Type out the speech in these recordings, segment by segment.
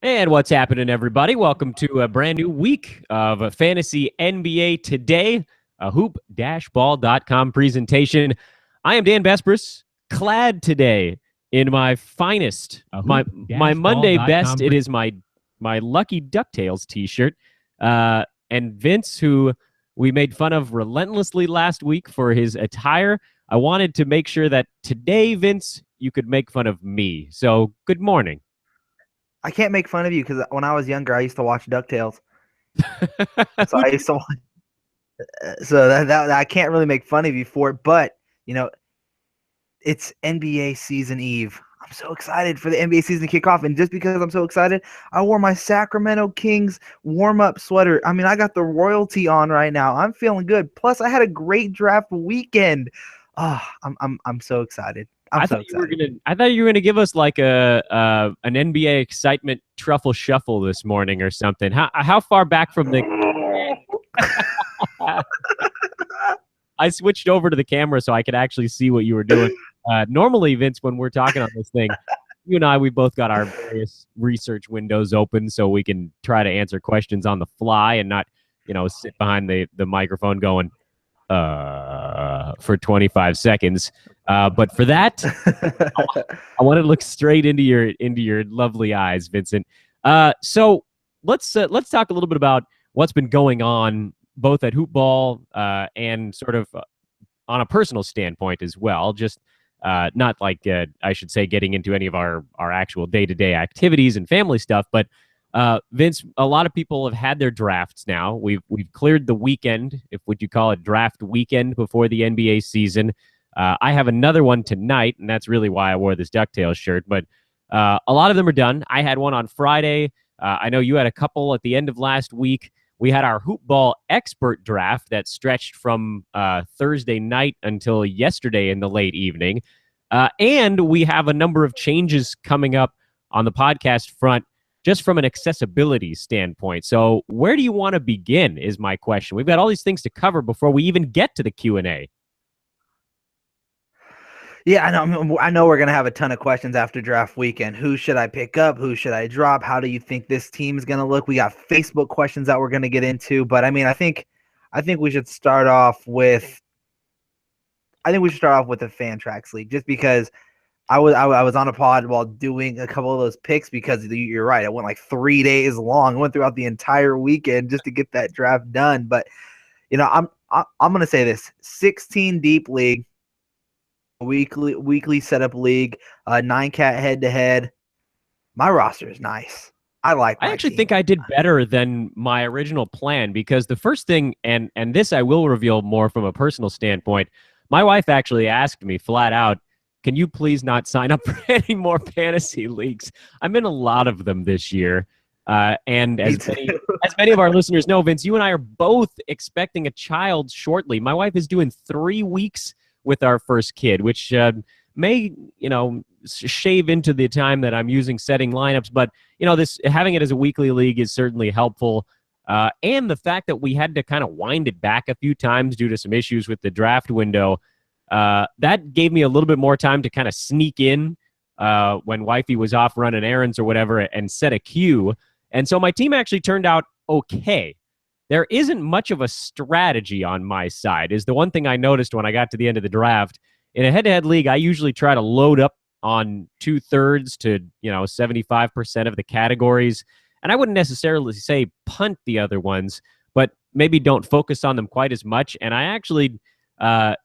And what's happening, everybody? Welcome to a brand new week of Fantasy NBA Today, a hoop-ball.com presentation. I am Dan Besbris, clad today in my finest, my Monday best. It is my Lucky DuckTales t-shirt. And Vince, who we made fun of relentlessly last week for his attire, I wanted to make sure that today, Vince, you could make fun of me. So good morning. I can't make fun of you because when I was younger, I used to watch DuckTales. So I used to watch, so that I can't really make fun of you for it. But it's NBA season eve. I'm so excited for the NBA season to kick off, and just because I'm so excited, I wore my Sacramento Kings warm-up sweater. I mean, I got the royalty on right now. I'm feeling good. Plus, I had a great draft weekend. I'm so excited. I thought you were gonna give us like an NBA excitement truffle shuffle this morning or something. How far back from the? I switched over to the camera so I could actually see what you were doing. Normally, Vince, when we're talking on this thing, you and I, we both got our various research windows open so we can try to answer questions on the fly and not, sit behind the microphone going for 25 secons. But for that, I want to look straight into your lovely eyes, Vincent. So let's talk a little bit about what's been going on both at Hoop Ball and sort of on a personal standpoint as well. Just not like I should say getting into any of our actual day-to-day activities and family stuff, but Vince, a lot of people have had their drafts now. We've cleared the weekend, if would you call it draft weekend, before the NBA season. I have another one tonight, and that's really why I wore this DuckTales shirt. But a lot of them are done. I had one on Friday. I know you had a couple at the end of last week. We had our Hoop Ball expert draft that stretched from Thursday night until yesterday in the late evening. And we have a number of changes coming up on the podcast front just from an accessibility standpoint. So where do you want to begin is my question. We've got all these things to cover before we even get to the Q&A. Yeah, I know we're going to have a ton of questions after draft weekend. Who should I pick up? Who should I drop? How do you think this team is going to look? We got Facebook questions that we're going to get into, but I mean, I think we should start off with the Fantrax League, just because I was on a pod while doing a couple of those picks, because you're right. It went like 3 days long. It went throughout the entire weekend just to get that draft done. But I'm going to say this: 16 deep league, weekly setup league, 9-cat head to head. My roster is nice. I actually think I did better than my original plan, because the first thing, and this I will reveal more from a personal standpoint, my wife actually asked me flat out, can you please not sign up for any more fantasy leagues? I'm in a lot of them this year. And as many of our listeners know, Vince, you and I are both expecting a child shortly. My wife is doing 3 weeks with our first kid, which may, shave into the time that I'm using setting lineups. But, this having it as a weekly league is certainly helpful. And the fact that we had to kind of wind it back a few times due to some issues with the draft window, that gave me a little bit more time to kind of sneak in when wifey was off running errands or whatever and set a queue. And so my team actually turned out okay. There isn't much of a strategy on my side, is the one thing I noticed when I got to the end of the draft. In a head-to-head league, I usually try to load up on 2/3 to 75% of the categories. And I wouldn't necessarily say punt the other ones, but maybe don't focus on them quite as much. And I actually,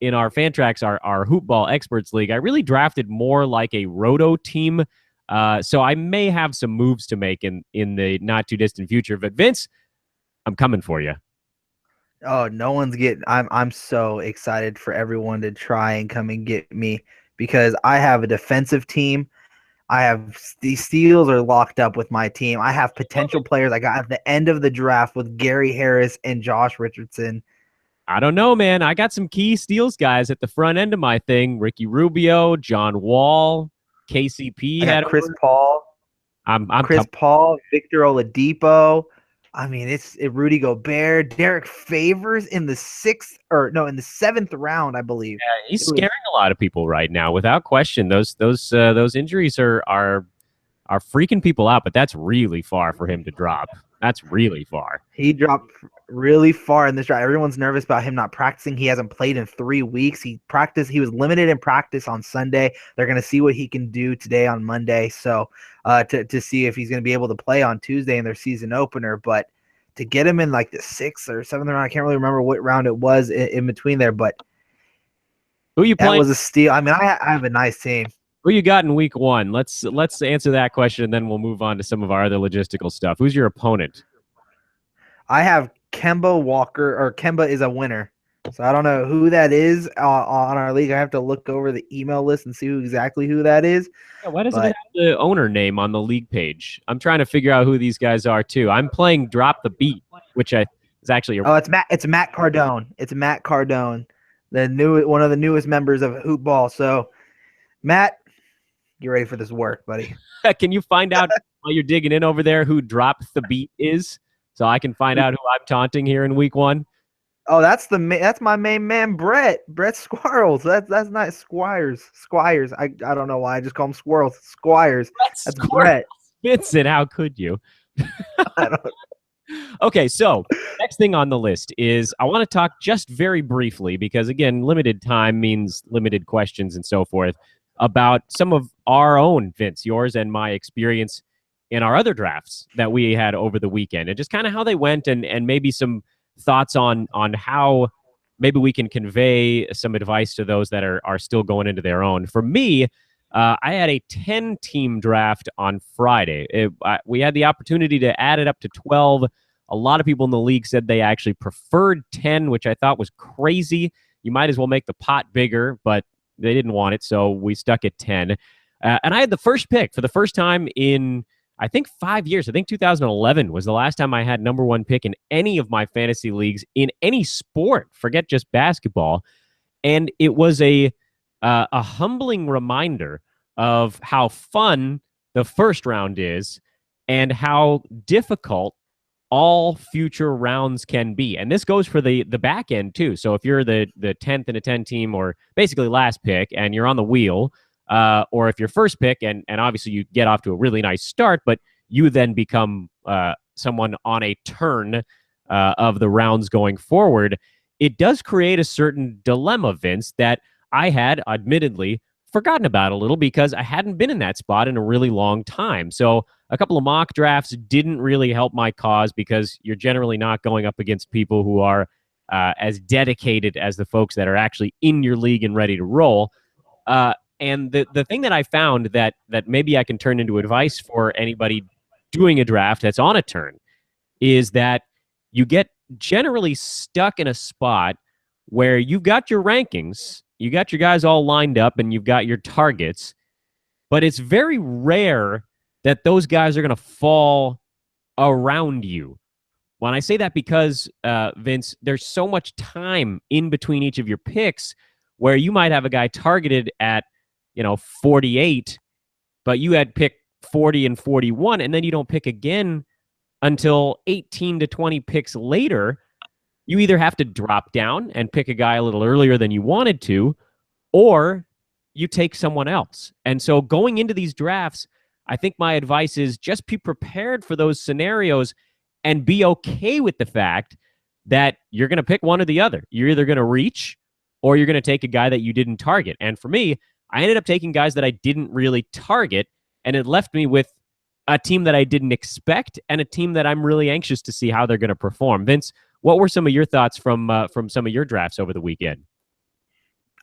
in our Fantrax, our Hoop Ball Experts League, I really drafted more like a roto team. So I may have some moves to make in the not too distant future. But Vince, I'm coming for you. Oh, no one's getting. I'm so excited for everyone to try and come and get me, because I have a defensive team. I have the steals are locked up with my team. I have potential players I got at the end of the draft with Gary Harris and Josh Richardson. I don't know, man. I got some key steals guys at the front end of my thing. Ricky Rubio, John Wall, KCP. I got Chris Paul. Paul, Victor Oladipo. I mean, it's Rudy Gobert, Derek Favors in the 7th round, I believe. Yeah, he's scaring a lot of people right now, without question. Those injuries are are freaking people out, but that's really far for him to drop. That's really far. He dropped really far in this draft. Everyone's nervous about him not practicing. He hasn't played in 3 weeks. He was limited in practice on Sunday. They're going to see what he can do today on Monday. So to see if he's going to be able to play on Tuesday in their season opener. But to get him in like the 6th or 7th round, I can't really remember what round it was in between there, but who you playing? That was a steal. I mean, I have a nice team. Who you got in week 1? Let's answer that question, and then we'll move on to some of our other logistical stuff. Who's your opponent? I have Kemba Walker, or Kemba is a winner. So I don't know who that is on our league. I have to look over the email list and see exactly who that is. Yeah, why doesn't it have the owner name on the league page? I'm trying to figure out who these guys are too. I'm playing Drop the Beat, which is actually it's Matt Cardone. It's Matt Cardone, one of the newest members of Hoop Ball. So Matt, get ready for this work, buddy. Can you find out while you're digging in over there who Drop the Beat is, so I can find out who I'm taunting here in week 1? Oh, that's my main man, Brett Squirrels. That's not Squires. I don't know why I just call him Squirrels. Squires. That's Brett. Vincent, how could you? Okay, so next thing on the list is I want to talk just very briefly, because again, limited time means limited questions and so forth, about some of our own, Vince, yours and my experience in our other drafts that we had over the weekend, and just kind of how they went, and maybe some thoughts on how maybe we can convey some advice to those that are still going into their own. For me, I had a 10-team draft on Friday. We had the opportunity to add it up to 12. A lot of people in the league said they actually preferred 10, which I thought was crazy. You might as well make the pot bigger, but they didn't want it, so we stuck at 10. And I had the first pick for the first time in, I think, 5 years. I think 2011 was the last time I had number 1 pick in any of my fantasy leagues in any sport. Forget just basketball. And it was a humbling reminder of how fun the first round is and how difficult all future rounds can be. And this goes for the back end too. So if you're the 10th in a 10 team, or basically last pick, and you're on the wheel, or if you're first pick, and obviously you get off to a really nice start, but you then become someone on a turn of the rounds going forward, it does create a certain dilemma, Vince, that I had admittedly forgotten about a little, because I hadn't been in that spot in a really long time. So a couple of mock drafts didn't really help my cause, because you're generally not going up against people who are as dedicated as the folks that are actually in your league and ready to roll. And the thing that I found that maybe I can turn into advice for anybody doing a draft that's on a turn is that you get generally stuck in a spot where you've got your rankings, you got your guys all lined up, and you've got your targets, but it's very rare that those guys are going to fall around you. When I say that, because, Vince, there's so much time in between each of your picks where you might have a guy targeted at 48, but you had picked 40 and 41, and then you don't pick again until 18 to 20 picks later. You either have to drop down and pick a guy a little earlier than you wanted to, or you take someone else. And so going into these drafts, I think my advice is just be prepared for those scenarios and be okay with the fact that you're going to pick one or the other. You're either going to reach, or you're going to take a guy that you didn't target. And for me, I ended up taking guys that I didn't really target, and it left me with a team that I didn't expect and a team that I'm really anxious to see how they're going to perform. Vince, what were some of your thoughts from some of your drafts over the weekend?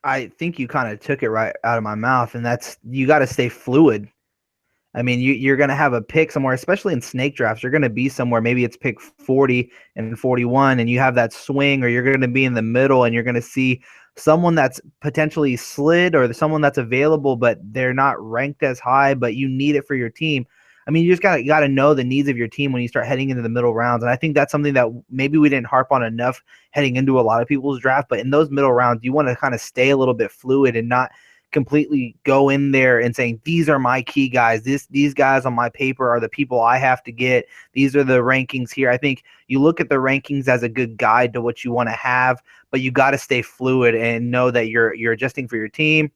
I think you kind of took it right out of my mouth, and that's, you got to stay fluid. I mean, you're going to have a pick somewhere, especially in snake drafts. You're going to be somewhere, maybe it's pick 40 and 41, and you have that swing, or you're going to be in the middle, and you're going to see someone that's potentially slid, or someone that's available, but they're not ranked as high, but you need it for your team. I mean, you just got to know the needs of your team when you start heading into the middle rounds. And I think that's something that maybe we didn't harp on enough heading into a lot of people's draft. But in those middle rounds, you want to kind of stay a little bit fluid and not completely go in there and saying, these are my key guys. These guys on my paper are the people I have to get. These are the rankings here. I think you look at the rankings as a good guide to what you want to have, but you got to stay fluid and know that you're adjusting for your team.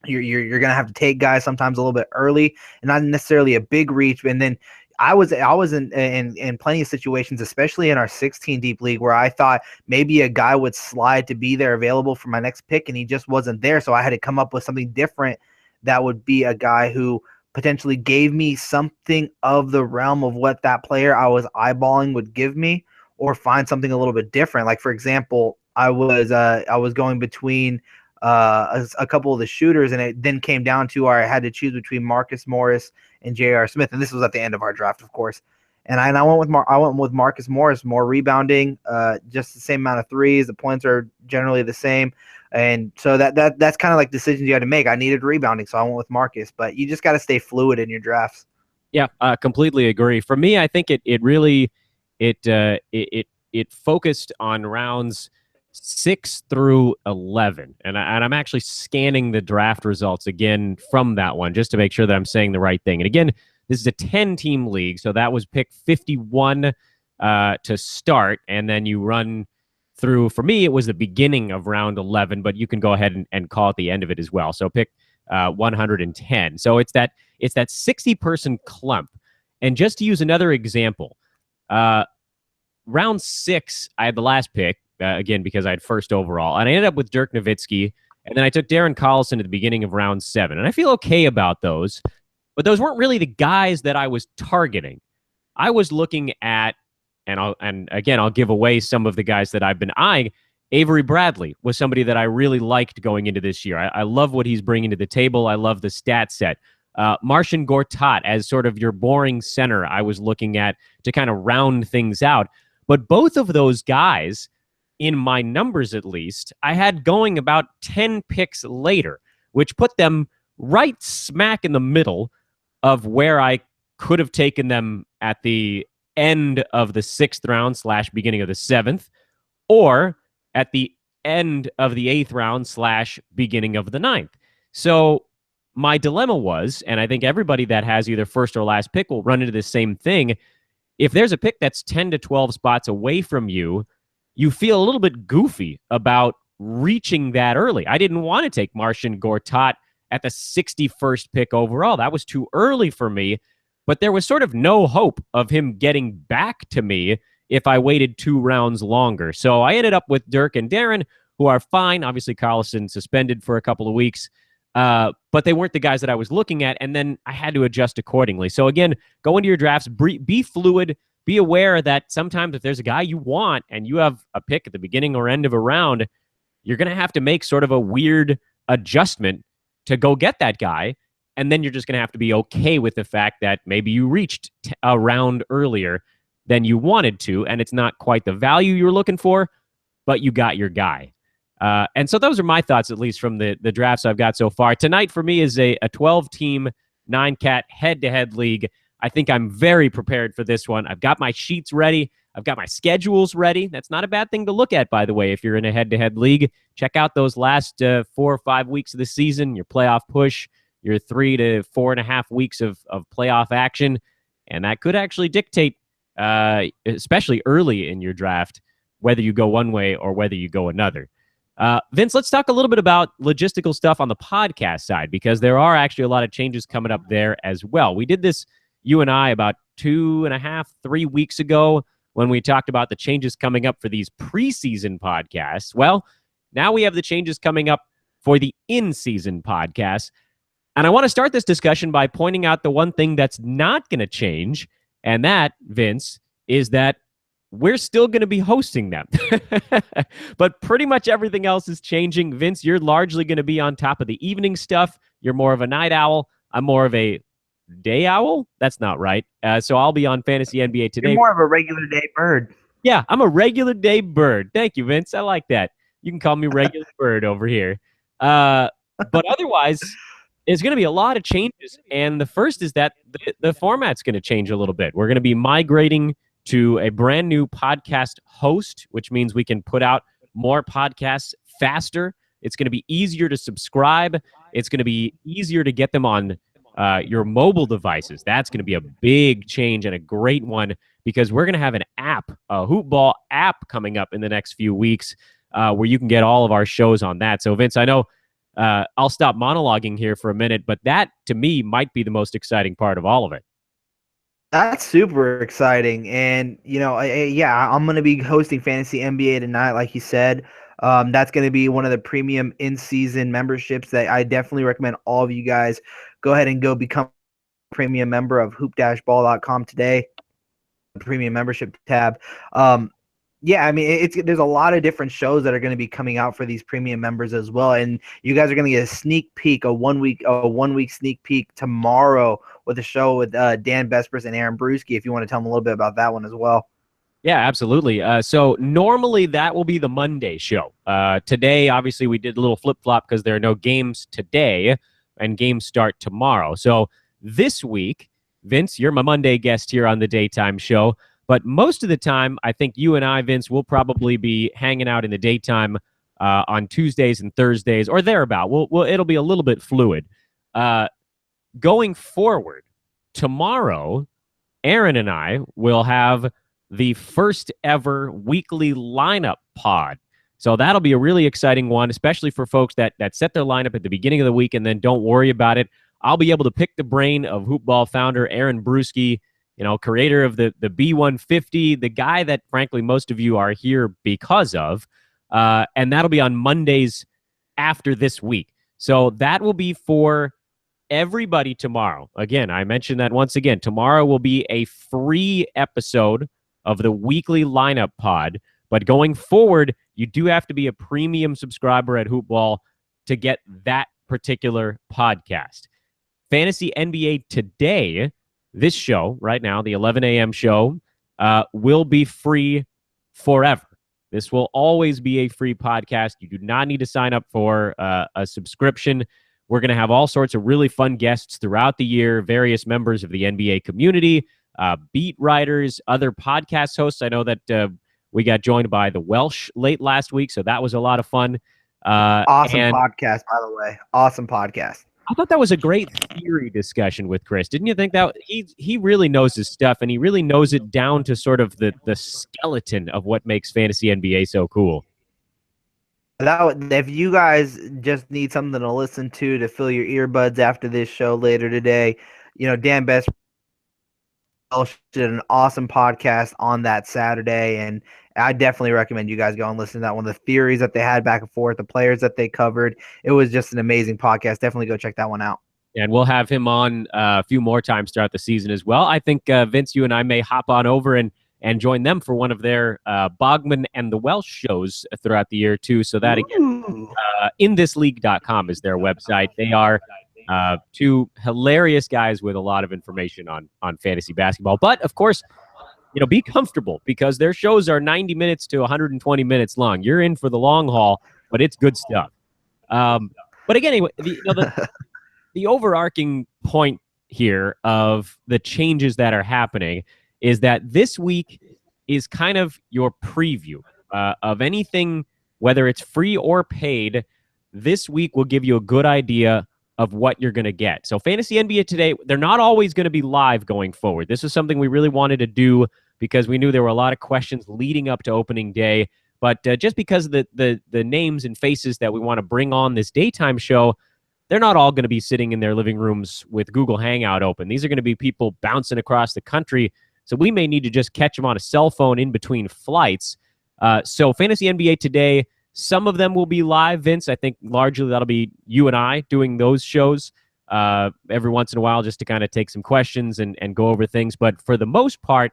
You're gonna have to take guys sometimes a little bit early and not necessarily a big reach. And then I was in plenty of situations, especially in our 16 deep league, where I thought maybe a guy would slide to be there available for my next pick, and he just wasn't there. So I had to come up with something different that would be a guy who potentially gave me something of the realm of what that player I was eyeballing would give me, or find something a little bit different. Like, for example, I was going between a couple of the shooters, and it then came down to I had to choose between Marcus Morris and J.R. Smith, and this was at the end of our draft, of course. And I went with Marcus Morris, more rebounding, just the same amount of threes. The points are generally the same, and so that's kind of like decisions you had to make. I needed rebounding, so I went with Marcus. But you just got to stay fluid in your drafts. Yeah, completely agree. For me, I think it really it focused on rounds 6 through 11, and I'm actually scanning the draft results again from that one just to make sure that I'm saying the right thing. And again, this is a 10-team league, so that was pick 51 to start, and then you run through. For me, it was the beginning of round 11, but you can go ahead and call it the end of it as well. So pick 110. So it's that 60-person clump. And just to use another example, round 6, I had the last pick. Again, because I had first overall. And I ended up with Dirk Nowitzki, and then I took Darren Collison at the beginning of round 7. And I feel okay about those, but those weren't really the guys that I was targeting. I was looking at, and again, I'll give away some of the guys that I've been eyeing. Avery Bradley was somebody that I really liked going into this year. I love what he's bringing to the table. I love the stat set. Marcin Gortat as sort of your boring center I was looking at to kind of round things out. But both of those guys, in my numbers at least, I had going about 10 picks later, which put them right smack in the middle of where I could have taken them at the end of the 6th round / beginning of the 7th, or at the end of the 8th round / beginning of the 9th. So my dilemma was, and I think everybody that has either first or last pick will run into the same thing, if there's a pick that's 10 to 12 spots away from you, you feel a little bit goofy about reaching that early. I didn't want to take Marcin Gortat at the 61st pick overall. That was too early for me, but there was sort of no hope of him getting back to me if I waited 2 rounds longer. So I ended up with Dirk and Darren, who are fine. Obviously, Collison suspended for a couple of weeks, but they weren't the guys that I was looking at, and then I had to adjust accordingly. So again, go into your drafts, be fluid, be aware that sometimes if there's a guy you want and you have a pick at the beginning or end of a round, you're going to have to make sort of a weird adjustment to go get that guy. And then you're just going to have to be okay with the fact that maybe you reached a round earlier than you wanted to, and it's not quite the value you're looking for, but you got your guy. And so those are my thoughts, at least from the drafts I've got so far. Tonight for me is a 12-team, 9-cat head-to-head league. I think I'm very prepared for this one. I've got my sheets ready. I've got my schedules ready. That's not a bad thing to look at, by the way, if you're in a head-to-head league. Check out those last 4 or 5 weeks of the season, your playoff push, your 3 to 4.5 weeks of playoff action, and that could actually dictate, especially early in your draft, whether you go one way or whether you go another. Vince, let's talk a little bit about logistical stuff on the podcast side, because there are actually a lot of changes coming up there as well. We did this, you and I, about 2.5, 3 weeks ago when we talked about the changes coming up for these preseason podcasts. Well, now we have the changes coming up for the in-season podcasts. And I want to start this discussion by pointing out the one thing that's not going to change, and that, Vince, is that we're still going to be hosting them. But pretty much everything else is changing. Vince, you're largely going to be on top of the evening stuff. You're more of a night owl. I'm more of a day owl? That's not right. So I'll be on Fantasy NBA Today. You're more of a regular day bird. Yeah, I'm a regular day bird. Thank you, Vince. I like that. You can call me regular bird over here. But otherwise, there's going to be a lot of changes. And the first is that the format's going to change a little bit. We're going to be migrating to a brand new podcast host, which means we can put out more podcasts faster. It's going to be easier to subscribe. It's going to be easier to get them on your mobile devices. That's going to be a big change and a great one, because we're going to have an app, a Hoopball app, coming up in the next few weeks where you can get all of our shows on that. So, Vince, I know I'll stop monologuing here for a minute, but that to me might be the most exciting part of all of it. That's super exciting. And, yeah, I'm going to be hosting Fantasy NBA tonight, like you said. That's going to be one of the premium in-season memberships that I definitely recommend all of you guys go ahead and go become a premium member of hoop-ball.com today, the premium membership tab. Yeah, I mean, there's a lot of different shows that are going to be coming out for these premium members as well, and you guys are going to get a sneak peek, a one week sneak peek tomorrow with a show with Dan Besbris and Aaron Brewski. If you want to tell them a little bit about that one as well. Yeah, absolutely. So normally that will be the Monday show. Today, obviously, we did a little flip flop because there are no games today, and games start tomorrow. So this week, Vince, you're my Monday guest here on the daytime show. But most of the time, I think you and I, Vince, will probably be hanging out in the daytime on Tuesdays and Thursdays or thereabout. It'll be a little bit fluid. Going forward, tomorrow, Aaron and I will have the first ever weekly lineup pod. So that'll be a really exciting one, especially for folks that set their lineup at the beginning of the week and then don't worry about it. I'll be able to pick the brain of Hoopball founder Aaron Brewski, creator of the B150, the guy that, frankly, most of you are here because of. And that'll be on Mondays after this week. So that will be for everybody tomorrow. Again, I mentioned that once again. Tomorrow will be a free episode of the weekly lineup pod. But going forward, you do have to be a premium subscriber at Hoopball to get that particular podcast. Fantasy NBA Today, this show right now, the 11 a.m. show, will be free forever. This will always be a free podcast. You do not need to sign up for a subscription. We're going to have all sorts of really fun guests throughout the year, various members of the NBA community, beat writers, other podcast hosts. I know that we got joined by the Welsh late last week, so that was a lot of fun. Awesome podcast, by the way. Awesome podcast. I thought that was a great theory discussion with Chris. Didn't you think that he really knows his stuff, and he really knows it down to sort of the skeleton of what makes fantasy NBA so cool? If you guys just need something to listen to fill your earbuds after this show later today, Dan Best did an awesome podcast on that Saturday, and I definitely recommend you guys go and listen to that one. The theories that they had back and forth, the players that they covered, it was just an amazing podcast. Definitely go check that one out. And we'll have him on a few more times throughout the season as well. I think, Vince, you and I may hop on over and join them for one of their Bogman and the Welsh shows throughout the year, too. So that, again, inthisleague.com is their website. They are two hilarious guys with a lot of information on fantasy basketball. But, of course, be comfortable because their shows are 90 minutes to 120 minutes long. You're in for the long haul, but it's good stuff. But again, anyway, the overarching point here of the changes that are happening is that this week is kind of your preview of anything, whether it's free or paid. This week will give you a good idea of what you're going to get. So Fantasy NBA Today, they're not always going to be live going forward. This is something we really wanted to do because we knew there were a lot of questions leading up to opening day. But just because of the names and faces that we want to bring on this daytime show, they're not all going to be sitting in their living rooms with Google Hangout open. These are going to be people bouncing across the country. So we may need to just catch them on a cell phone in between flights. So Fantasy NBA Today, some of them will be live, Vince. I think largely that'll be you and I doing those shows every once in a while just to kind of take some questions and go over things. But for the most part,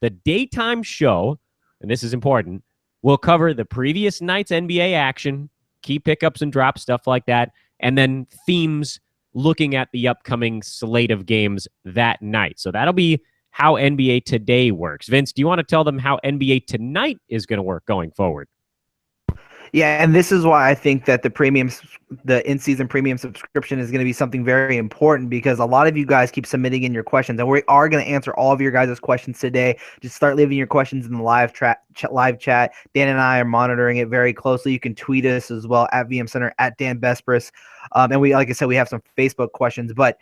the daytime show, and this is important, will cover the previous night's NBA action, key pickups and drops, stuff like that, and then themes looking at the upcoming slate of games that night. So that'll be how NBA Today works. Vince, do you want to tell them how NBA Tonight is going to work going forward? Yeah, and this is why I think that the in-season premium subscription is going to be something very important because a lot of you guys keep submitting in your questions, and we are going to answer all of your guys' questions today. Just start leaving your questions in the live chat. Dan and I are monitoring it very closely. You can tweet us as well at VM Center, at Dan Besbris. And we, like I said, we have some Facebook questions, but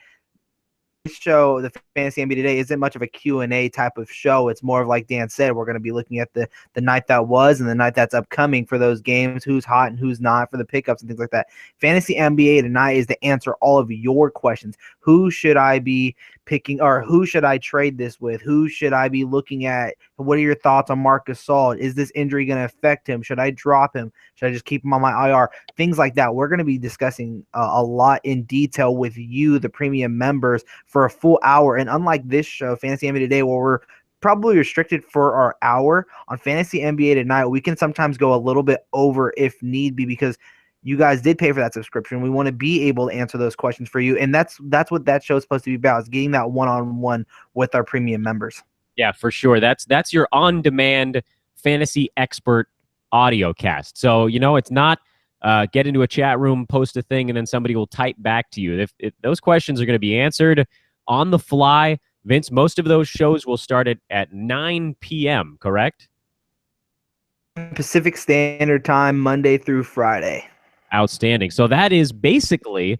the Fantasy NBA Today isn't much of a Q&A type of show. It's more of, like Dan said, we're going to be looking at the night that was and the night that's upcoming for those games, who's hot and who's not, for the pickups and things like that. Fantasy NBA Tonight is to answer all of your questions. Who should I be picking, or who should I trade this with? Who should I be looking at? What are your thoughts on Marc Gasol? Is this injury going to affect him? Should I drop him? Should I just keep him on my IR? Things like that. We're going to be discussing a lot in detail with you, the premium members, for a full hour. And unlike this show, Fantasy NBA Today, where we're probably restricted for our hour, on Fantasy NBA Tonight, we can sometimes go a little bit over if need be, because you guys did pay for that subscription. We want to be able to answer those questions for you. And that's what that show is supposed to be about, is getting that one-on-one with our premium members. Yeah, for sure. That's your on-demand fantasy expert audio cast. So, it's not get into a chat room, post a thing, and then somebody will type back to you. If those questions are going to be answered on the fly, Vince, most of those shows will start at 9 p.m., correct? Pacific Standard Time, Monday through Friday. Outstanding. So that is basically,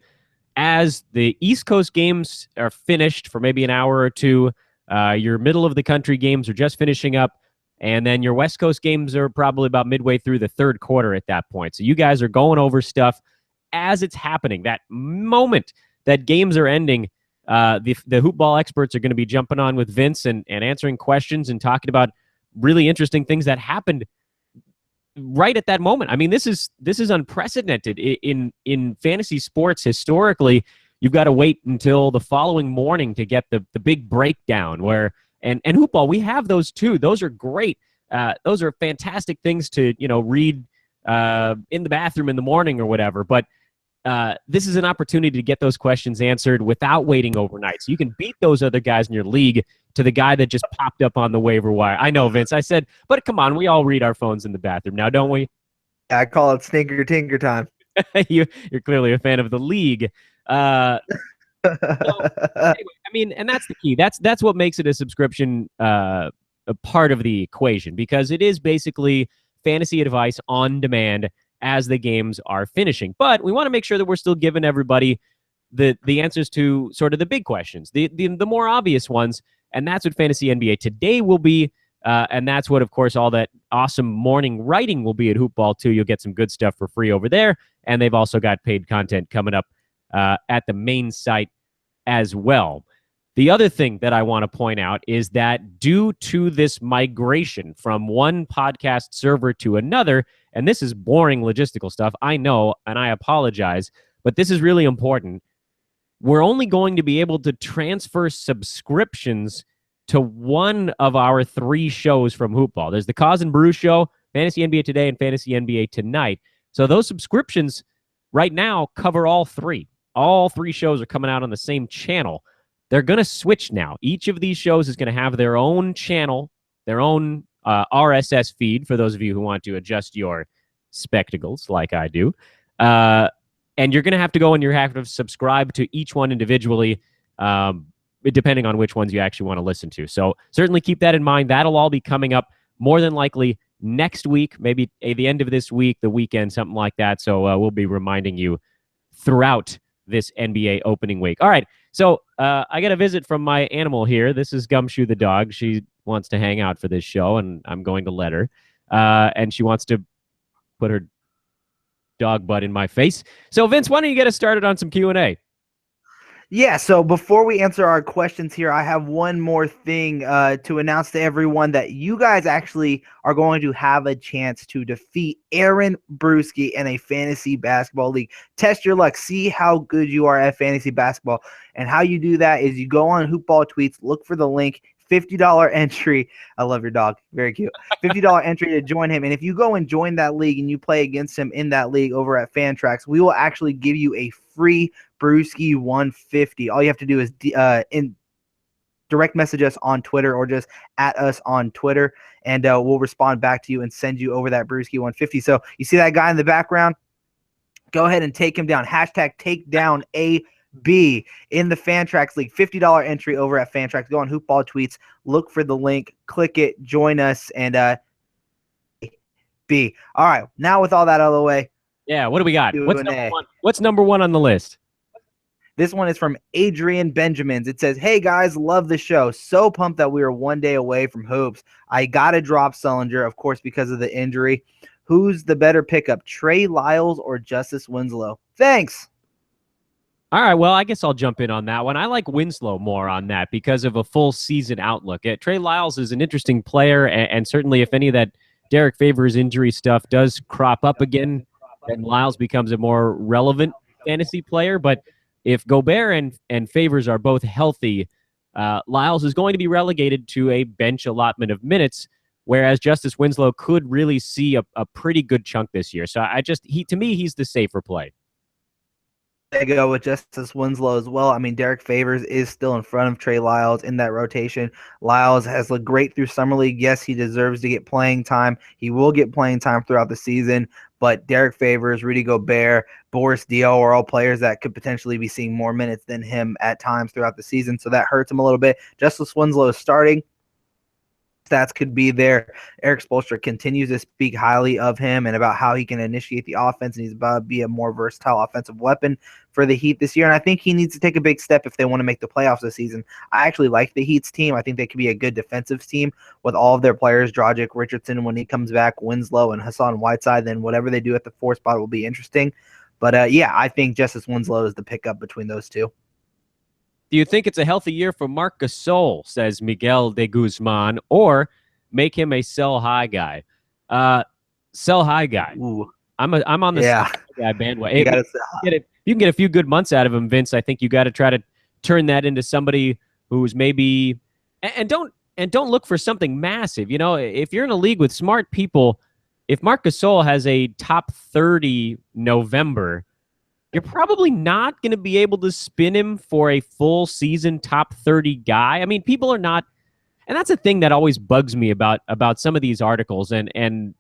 as the East Coast games are finished for maybe an hour or two, your middle of the country games are just finishing up, and then your West Coast games are probably about midway through the third quarter at that point. So you guys are going over stuff as it's happening. That moment that games are ending, the hoop ball experts are going to be jumping on with Vince and answering questions and talking about really interesting things that happened right at that moment. I mean, this is unprecedented in fantasy sports. Historically, you've got to wait until the following morning to get the big breakdown. Where and hoop ball, we have those too. Those are great. Those are fantastic things to read in the bathroom in the morning or whatever. But this is an opportunity to get those questions answered without waiting overnight. So you can beat those other guys in your league to the guy that just popped up on the waiver wire. I know, Vince, I said, but come on, we all read our phones in the bathroom now, don't we? I call it stinker tinker time. You're clearly a fan of the league. So, anyway, I mean, and that's the key. That's what makes it a subscription, a part of the equation, because it is basically fantasy advice on demand as the games are finishing. But we want to make sure that we're still giving everybody the answers to sort of the big questions, the more obvious ones. And that's what Fantasy NBA Today will be. And that's what, of course, all that awesome morning writing will be at Hoop Ball, too. You'll get some good stuff for free over there. And they've also got paid content coming up at the main site as well. The other thing that I want to point out is that due to this migration from one podcast server to another, and this is boring logistical stuff, I know, and I apologize, but this is really important. We're only going to be able to transfer subscriptions to one of our three shows from Hoop Ball. There's the Cause and Brew Show, Fantasy NBA Today, and Fantasy NBA Tonight. So those subscriptions right now cover all three. All three shows are coming out on the same channel. They're going to switch now. Each of these shows is going to have their own channel, their own RSS feed, for those of you who want to adjust your spectacles like I do. And you're going to have to go and you have to subscribe to each one individually, depending on which ones you actually want to listen to. So certainly keep that in mind. That'll all be coming up more than likely next week, maybe at the end of this week, the weekend, something like that. So we'll be reminding you throughout this NBA opening week. All right, so I got a visit from my animal here. This is Gumshoe the dog. She wants to hang out for this show, and I'm going to let her. And she wants to put her dog butt in my face. So, Vince, why don't you get us started on some Q&A? Yeah, so before we answer our questions here, I have one more thing to announce to everyone, that you guys actually are going to have a chance to defeat Aaron Brewski in a fantasy basketball league. Test your luck. See how good you are at fantasy basketball. And how you do that is you go on Hoopball Tweets, look for the link, $50 entry. I love your dog. Very cute. $50 entry to join him. And if you go and join that league and you play against him in that league over at Fantrax, we will actually give you a free Brewski 150. All you have to do is in direct message us on Twitter or just at us on Twitter, and we'll respond back to you and send you over that Brewski 150. So you see that guy in the background? Go ahead and take him down. Hashtag takedown AB in the Fantrax League. $50 entry over at Fantrax. Go on Hoopball Tweets, look for the link, click it, join us, and B. All right, now with all that out of the way. Yeah, what do we got? What's number one on the list? This one is from Adrian Benjamins. It says, "Hey guys, love the show. So pumped that we are one day away from hoops. I gotta drop Sullinger, of course, because of the injury. Who's the better pickup, Trey Lyles or Justice Winslow? Thanks." All right, well, I guess I'll jump in on that one. I like Winslow more on that because of a full season outlook. Trey Lyles is an interesting player, and certainly if any of that Derek Favors injury stuff does crop up again, then Lyles becomes a more relevant fantasy player. But if Gobert and Favors are both healthy, Lyles is going to be relegated to a bench allotment of minutes, whereas Justice Winslow could really see a pretty good chunk this year. So to me, he's the safer play. They go with Justice Winslow as well. I mean, Derek Favors is still in front of Trey Lyles in that rotation. Lyles has looked great through Summer League. Yes, he deserves to get playing time. He will get playing time throughout the season. But Derek Favors, Rudy Gobert, Boris Dio are all players that could potentially be seeing more minutes than him at times throughout the season. So that hurts him a little bit. Justice Winslow is starting. Stats could be there. Eric Spoelstra continues to speak highly of him and about how he can initiate the offense, and he's about to be a more versatile offensive weapon for the Heat this year. And I think he needs to take a big step if they want to make the playoffs this season. I actually like the Heat's team. I think they could be a good defensive team with all of their players, Dragic, Richardson when he comes back, Winslow, and Hassan Whiteside. Then whatever they do at the 4 spot will be interesting. But yeah, I think Justice Winslow is the pickup between those two. Do you think it's a healthy year for Marc Gasol, says Miguel de Guzman, or make him a sell high guy? Sell high guy. Ooh. I'm on the sell high guy bandwagon. You can get a few good months out of him, Vince. I think you got to try to turn that into somebody who's maybe and don't look for something massive. You know, if you're in a league with smart people, if Marc Gasol has a top 30 November, you're probably not going to be able to spin him for a full season top 30 guy. I mean, people are not, and that's a thing that always bugs me about some of these articles. And I'm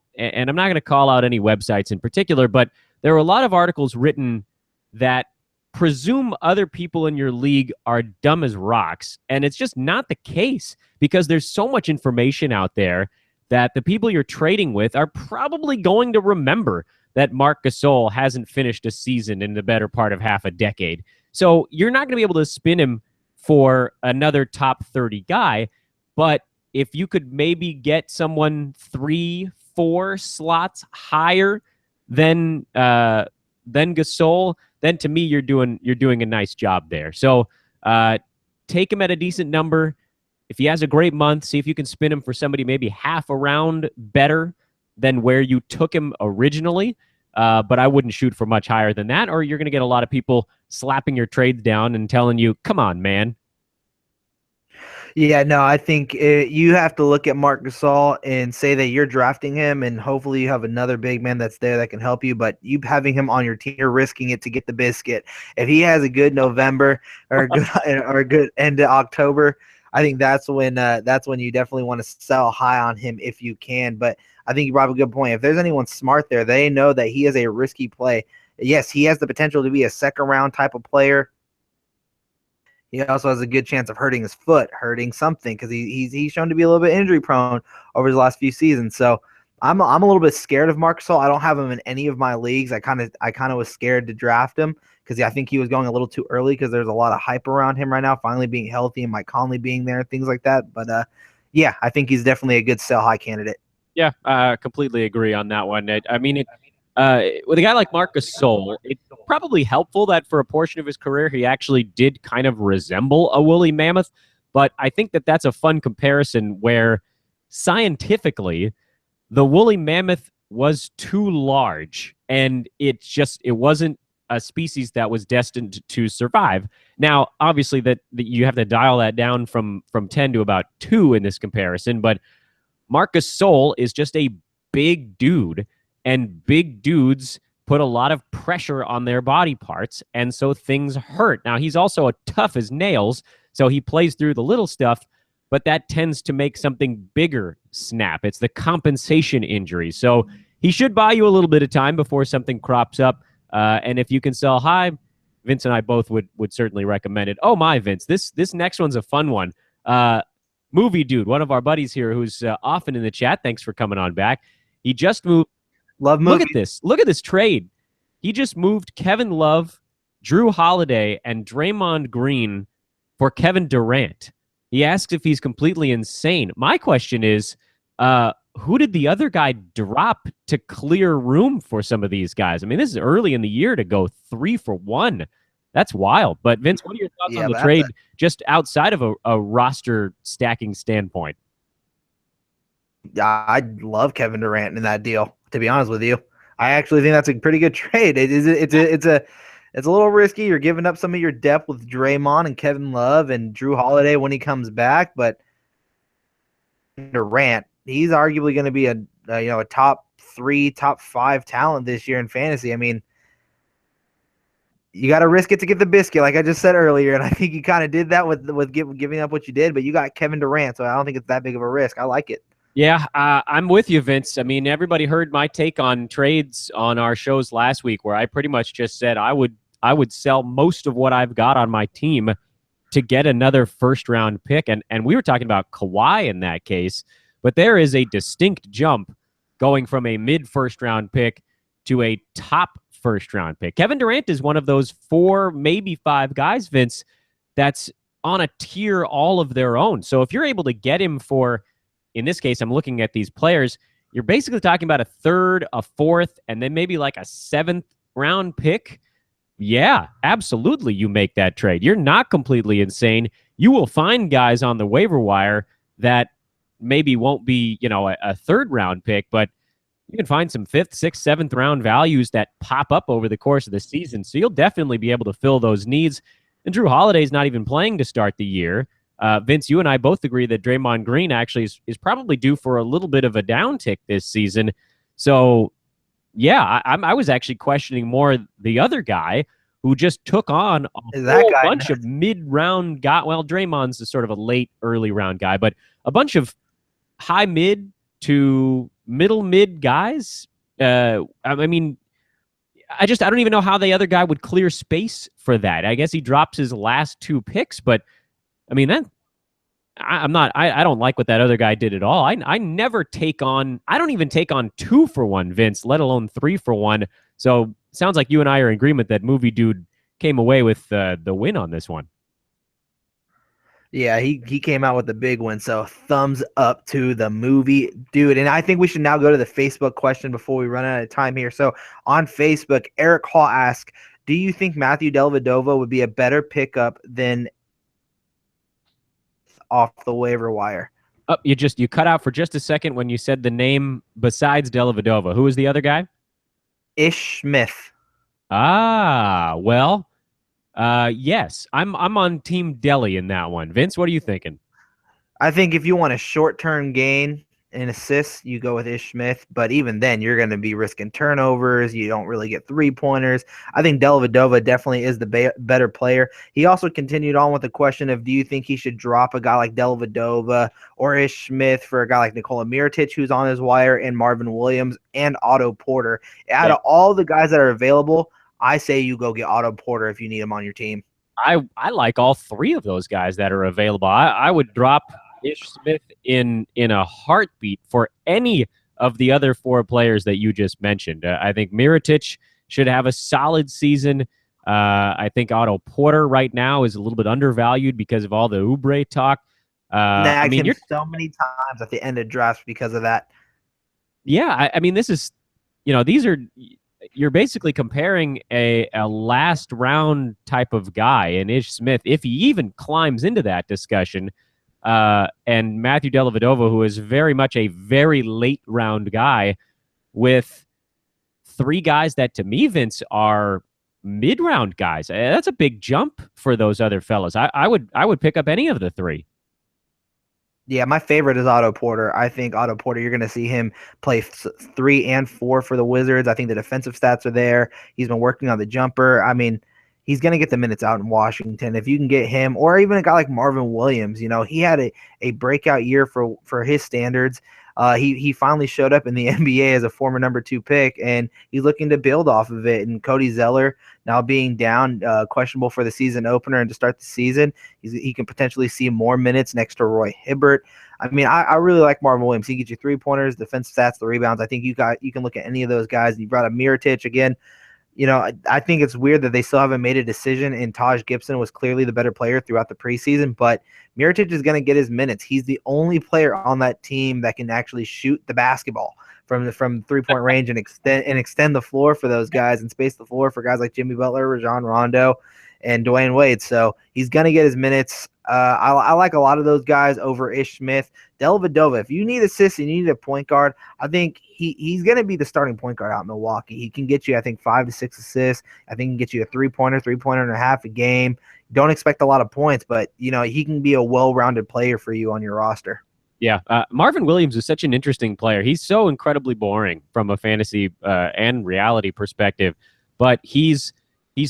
not going to call out any websites in particular, but there are a lot of articles written that presume other people in your league are dumb as rocks. And it's just not the case because there's so much information out there that the people you're trading with are probably going to remember that Marc Gasol hasn't finished a season in the better part of half a decade. So you're not going to be able to spin him for another top 30 guy. But if you could maybe get someone 3-4 slots higher than Gasol, then to me you're doing a nice job there. So take him at a decent number. If he has a great month, see if you can spin him for somebody maybe half a round better than where you took him originally. But I wouldn't shoot for much higher than that, or you're going to get a lot of people slapping your trades down and telling you, come on, man. Yeah, no, I think you have to look at Marc Gasol and say that you're drafting him, and hopefully you have another big man that's there that can help you. But you having him on your team, you're risking it to get the biscuit. If he has a good November or a good end of October, I think that's when you definitely want to sell high on him if you can. But I think you brought up a good point. If there's anyone smart there, they know that he is a risky play. Yes, he has the potential to be a second-round type of player. He also has a good chance of hurting his foot, hurting something, because he's shown to be a little bit injury-prone over his last few seasons. So I'm a little bit scared of Marc Gasol. I don't have him in any of my leagues. I kind of was scared to draft him because I think he was going a little too early because there's a lot of hype around him right now, finally being healthy and Mike Conley being there and things like that. But yeah, I think he's definitely a good sell-high candidate. Yeah, completely agree on that one. With a guy like Marc Gasol, it's probably helpful that for a portion of his career, he actually did kind of resemble a woolly mammoth. But I think that that's a fun comparison where scientifically, the woolly mammoth was too large, and it wasn't a species that was destined to survive. Now, obviously, that you have to dial that down from 10 to about 2 in this comparison, but Marc Gasol is just a big dude, and big dudes put a lot of pressure on their body parts, and so things hurt. Now, he's also tough as nails, so he plays through the little stuff, but that tends to make something bigger snap. It's the compensation injury. So he should buy you a little bit of time before something crops up, and if you can sell high, Vince and I both would certainly recommend it. Oh, my, Vince, this next one's a fun one. Movie Dude, one of our buddies here who's often in the chat. Thanks for coming on back. He just moved. Love movies. Look at this trade. He just moved Kevin Love Drew Holiday and Draymond Green for Kevin Durant. He asks if he's completely insane. My question is, who did the other guy drop to clear room for some of these guys? I mean, this is early in the year to go 3 for 1. That's wild. But Vince, what are your thoughts on the trade just outside of a roster stacking standpoint? I love Kevin Durant in that deal, to be honest with you. I actually think that's a pretty good trade. It's a little risky. You're giving up some of your depth with Draymond and Kevin Love and Drew Holiday when he comes back, but Durant, he's arguably going to be a top 3, top 5 talent this year in fantasy. I mean, you got to risk it to get the biscuit, like I just said earlier, and I think you kind of did that with giving up what you did. But you got Kevin Durant, so I don't think it's that big of a risk. I like it. Yeah, I'm with you, Vince. I mean, everybody heard my take on trades on our shows last week, where I pretty much just said I would sell most of what I've got on my team to get another first-round pick, and we were talking about Kawhi in that case, but there is a distinct jump going from a mid-first-round pick to a top first-round pick. Kevin Durant is one of those 4, maybe 5 guys, Vince, that's on a tier all of their own. So if you're able to get him for, in this case, I'm looking at these players, you're basically talking about a 3rd, a 4th, and then maybe like a 7th-round pick. Yeah, absolutely you make that trade. You're not completely insane. You will find guys on the waiver wire that maybe won't be, a 3rd-round pick, but you can find some 5th, 6th, 7th-round values that pop up over the course of the season. So you'll definitely be able to fill those needs. And Drew Holiday's not even playing to start the year. Vince, you and I both agree that Draymond Green actually is probably due for a little bit of a downtick this season. So, yeah, I was actually questioning more the other guy who just took on a whole bunch of mid-round guys. Well, Draymond's is sort of a late, early round guy, but a bunch of high mid to middle mid guys. I mean, I don't even know how the other guy would clear space for that. I guess he drops his last 2 picks, but I mean, I don't like what that other guy did at all. I never take on, I don't even take on 2 for 1, Vince, let alone 3 for 1. So sounds like you and I are in agreement that Movie Dude came away with the win on this one. Yeah, he came out with a big one, so thumbs up to the Movie Dude. And I think we should now go to the Facebook question before we run out of time here. So on Facebook, Eric Hall asked, do you think Matthew Dellavedova would be a better pickup than off the waiver wire? Oh, you cut out for just a second when you said the name besides Dellavedova. Who was the other guy? Ish Smith. Ah, well, yes, I'm on Team Delly in that one. Vince, what are you thinking? I think if you want a short-term gain in assists, you go with Ish Smith. But even then, you're going to be risking turnovers. You don't really get 3-pointers. I think Dellavedova definitely is the better player. He also continued on with the question of, do you think he should drop a guy like Dellavedova or Ish Smith for a guy like Nikola Meritage, who's on his wire, and Marvin Williams and Otto Porter? Out of all the guys that are available, I say you go get Otto Porter if you need him on your team. I like all 3 of those guys that are available. I would drop Ish Smith in a heartbeat for any of the other 4 players that you just mentioned. I think Meritage should have a solid season. I think Otto Porter right now is a little bit undervalued because of all the Oubre talk. I mean, you're so many times at the end of drafts because of that. Yeah, I mean, this is, these are, you're basically comparing a last round type of guy in Ish Smith, if he even climbs into that discussion, and Matthew Dellavedova, who is very much a very late round guy, with 3 guys that to me, Vince, are mid round guys. That's a big jump for those other fellas. I would pick up any of the 3. Yeah, my favorite is Otto Porter. I think Otto Porter, you're going to see him play 3 and 4 for the Wizards. I think the defensive stats are there. He's been working on the jumper. I mean, he's going to get the minutes out in Washington. If you can get him, or even a guy like Marvin Williams, he had a breakout year for his standards. He finally showed up in the NBA as a former number 2 pick, and he's looking to build off of it. And Cody Zeller now being down, questionable for the season opener and to start the season, he can potentially see more minutes next to Roy Hibbert. I mean, I really like Marvin Williams. He gets you 3-pointers, defensive stats, the rebounds. I think you can look at any of those guys. You brought up Meritage again. I think it's weird that they still haven't made a decision, and Taj Gibson was clearly the better player throughout the preseason, but Meritage is going to get his minutes. He's the only player on that team that can actually shoot the basketball from 3-point range and extend the floor for those guys and space the floor for guys like Jimmy Butler, Rajon, Rondo, and Dwyane Wade. So he's going to get his minutes. I like a lot of those guys over Ish Smith. Dellavedova, if you need assists and you need a point guard, I think he's going to be the starting point guard out in Milwaukee. He can get you, I think, 5 to 6 assists. I think he can get you a 3-pointer and a half a game. Don't expect a lot of points, but, he can be a well-rounded player for you on your roster. Yeah, Marvin Williams is such an interesting player. He's so incredibly boring from a fantasy and reality perspective, but he's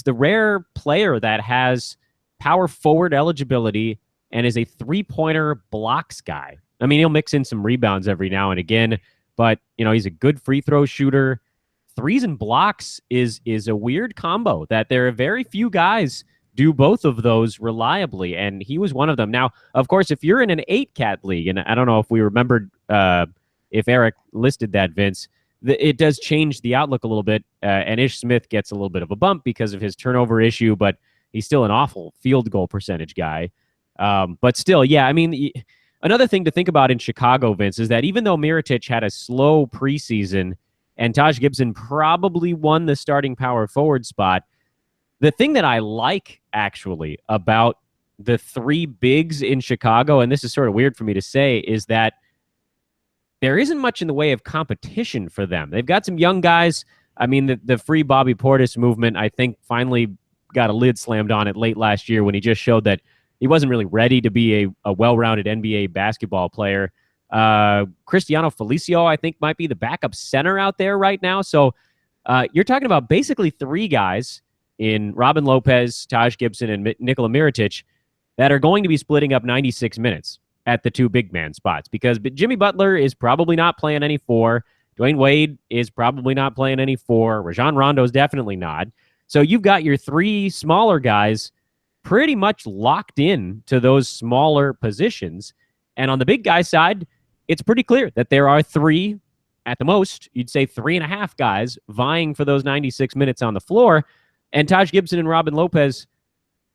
the rare player that has power forward eligibility and is a 3-pointer blocks guy. I mean, he'll mix in some rebounds every now and again, but he's a good free throw shooter. Threes and blocks is a weird combo that there are very few guys do both of those reliably, and he was one of them. Now, of course, if you're in an 8-cat league, and I don't know if we remembered if Eric listed that, Vince, it does change the outlook a little bit, and Ish Smith gets a little bit of a bump because of his turnover issue, but he's still an awful field goal percentage guy. But still, yeah, I mean, another thing to think about in Chicago, Vince, is that even though Meritage had a slow preseason and Taj Gibson probably won the starting power forward spot, the thing that I like, actually, about the 3 bigs in Chicago, and this is sort of weird for me to say, is that there isn't much in the way of competition for them. They've got some young guys. I mean, the free Bobby Portis movement, I think, finally got a lid slammed on it late last year when he just showed that he wasn't really ready to be a well-rounded NBA basketball player. Cristiano Felicio, I think, might be the backup center out there right now. So you're talking about basically 3 guys in Robin Lopez, Taj Gibson, and Nikola Meritage that are going to be splitting up 96 minutes at the 2 big man spots, because Jimmy Butler is probably not playing any 4. Dwyane Wade is probably not playing any 4. Rajon Rondo is definitely not. So you've got your 3 smaller guys pretty much locked in to those smaller positions. And on the big guy side, it's pretty clear that there are 3, at the most, you'd say 3.5 guys vying for those 96 minutes on the floor. And Taj Gibson and Robin Lopez,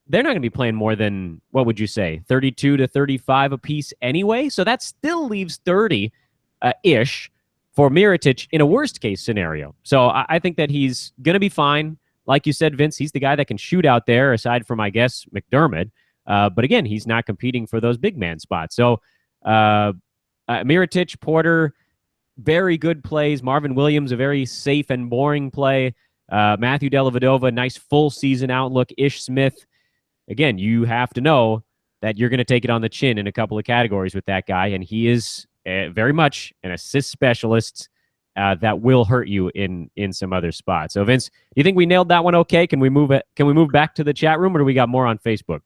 they're not going to be playing more than, what would you say, 32 to 35 apiece anyway? So that still leaves 30-ish for Meritage in a worst-case scenario. So I think that he's going to be fine. Like you said, Vince, he's the guy that can shoot out there, aside from, I guess, McDermott. But again, he's not competing for those big man spots. So Meritage, Porter, very good plays. Marvin Williams, a very safe and boring play. Matthew Dellavedova, nice full season outlook. Ish Smith, again, you have to know that you're going to take it on the chin in a couple of categories with that guy, and he is very much an assist specialist that will hurt you in some other spots. So, Vince, do you think we nailed that one okay? Can we move back to the chat room, or do we got more on Facebook?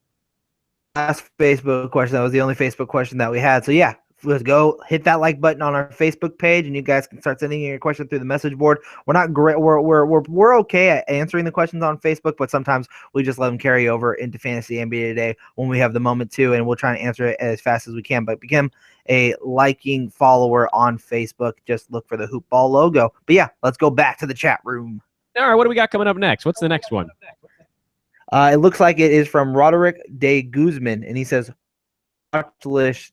Last Facebook question. That was the only Facebook question that we had. So, yeah. Let's go hit that like button on our Facebook page, and you guys can start sending in your question through the message board. We're not great. We're okay at answering the questions on Facebook, but sometimes we just let them carry over into Fantasy NBA Today when we have the moment to, and we'll try and answer it as fast as we can. But become a liking follower on Facebook. Just look for the Hoop Ball logo. But yeah, let's go back to the chat room. All right, what do we got coming up next? What's the next one? It looks like it is from Roderick de Guzman, and he says, watch list.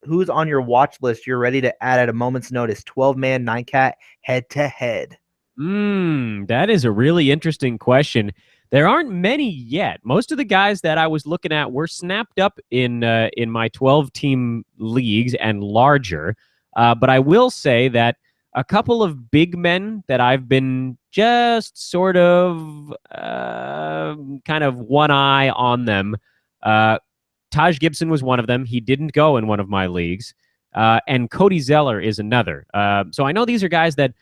Who's on your watch list you're ready to add at a moment's notice? 12-man, 9-cat, head-to-head. That is a really interesting question. There aren't many yet. Most of the guys that I was looking at were snapped up in my 12-team leagues and larger. But I will say that a couple of big men that I've been just sort of kind of one eye on them. Taj Gibson was one of them. He didn't go in one of my leagues. And Cody Zeller is another. So I know these are guys that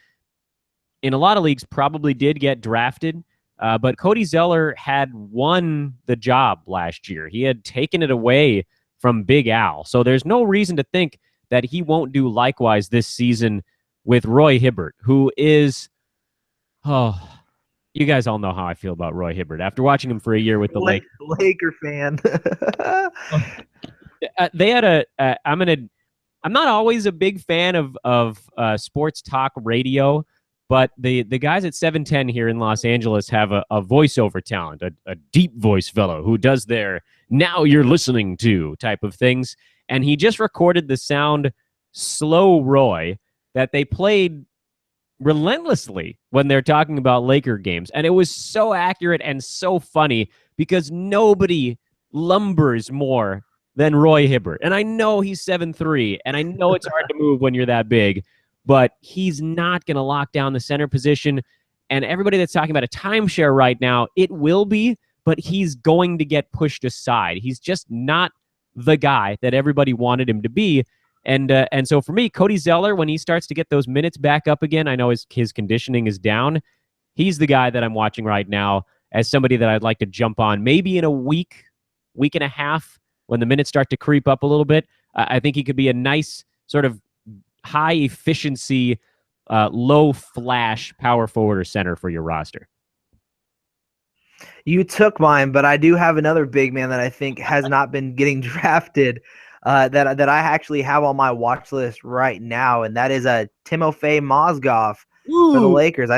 in a lot of leagues probably did get drafted. But Cody Zeller had won the job last year. He had taken it away from Big Al. So there's no reason to think that he won't do likewise this season with Roy Hibbert, who is, you guys all know how I feel about Roy Hibbert. After watching him for a year with the Lakers. Laker fan. They had I'm not always a big fan of sports talk radio, But the guys at 710 here in Los Angeles have a voiceover talent, a deep voice fellow who does their "now you're listening to" type of things. And he just recorded the sound "Slow Roy" that they played relentlessly when they're talking about Laker games. And it was so accurate and so funny because nobody lumbers more than Roy Hibbert. And I know he's 7'3", and I know it's hard to move when you're that big, but he's not going to lock down the center position. And everybody that's talking about a timeshare right now, it will be, but he's going to get pushed aside. He's just not the guy that everybody wanted him to be. And so for me, Cody Zeller, when he starts to get those minutes back up again, I know his conditioning is down. He's the guy that I'm watching right now as somebody that I'd like to jump on maybe in a week and a half when the minutes start to creep up a little bit. I think he could be a nice sort of high efficiency, low flash power forward or center for your roster. You took mine, but I do have another big man that I think has not been getting drafted that I actually have on my watch list right now, and that is Timofey Mozgov for the Lakers.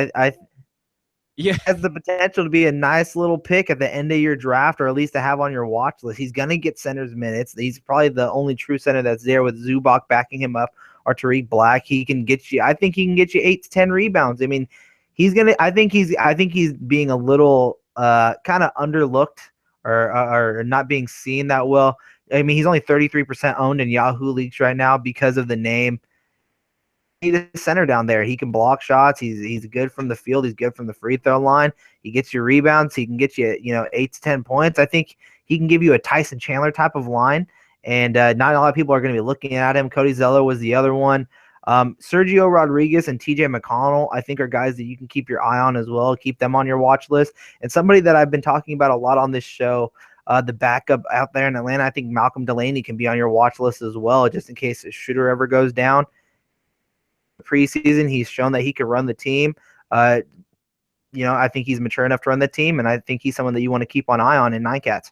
Yeah, has the potential to be a nice little pick at the end of your draft, or at least to have on your watch list. He's going to get center's minutes. He's probably the only true center that's there with Zubac backing him up or Tariq Black. He can get you. I think he can get you 8 to 10 rebounds. I mean, he's gonna. I think he's being a little kind of underlooked or not being seen that well. I mean, he's only 33% owned in Yahoo leagues right now because of the name. He's a center down there. He can block shots. He's good from the field. He's good from the free throw line. He gets you rebounds. He can get you 8 to 10 points. I think he can give you a Tyson Chandler type of line, and not a lot of people are going to be looking at him. Cody Zeller was the other one. Sergio Rodriguez and TJ McConnell, I think, are guys that you can keep your eye on as well. Keep them on your watch list. And somebody that I've been talking about a lot on this show, the backup out there in Atlanta, I think Malcolm Delaney can be on your watch list as well, just in case a shooter ever goes down. Preseason, he's shown that he can run the team. I think he's mature enough to run the team, and I think he's someone that you want to keep an eye on in Nine Cats.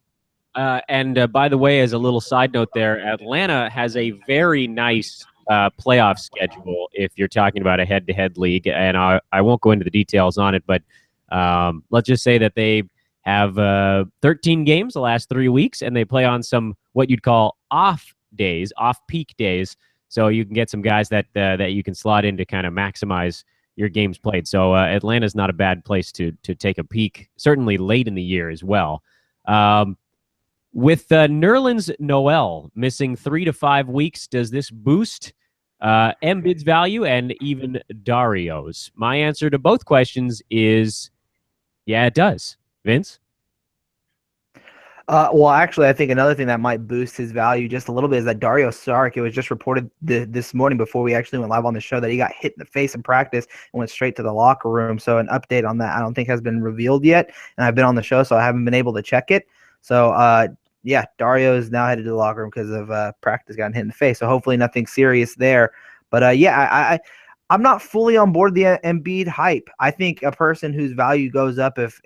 And by the way, as a little side note there, Atlanta has a very nice playoff schedule if you're talking about a head-to-head league, and I won't go into the details on it, but let's just say that they have 13 games the last 3 weeks, and they play on some what you'd call off-peak days, so you can get some guys that you can slot in to kind of maximize your games played. So Atlanta's not a bad place to take a peek, certainly late in the year as well. With Nerlens Noel missing 3 to 5 weeks, does this boost Embiid's value and even Dario's? My answer to both questions is, yeah, it does. Vince? Well, actually, I think another thing that might boost his value just a little bit is that Dario Saric, it was just reported this morning before we actually went live on the show that he got hit in the face in practice and went straight to the locker room. So an update on that I don't think has been revealed yet. And I've been on the show, so I haven't been able to check it. So, yeah, Dario is now headed to the locker room because of practice getting hit in the face. So hopefully nothing serious there. But, yeah, I'm not fully on board the Embiid hype. I think a person whose value goes up if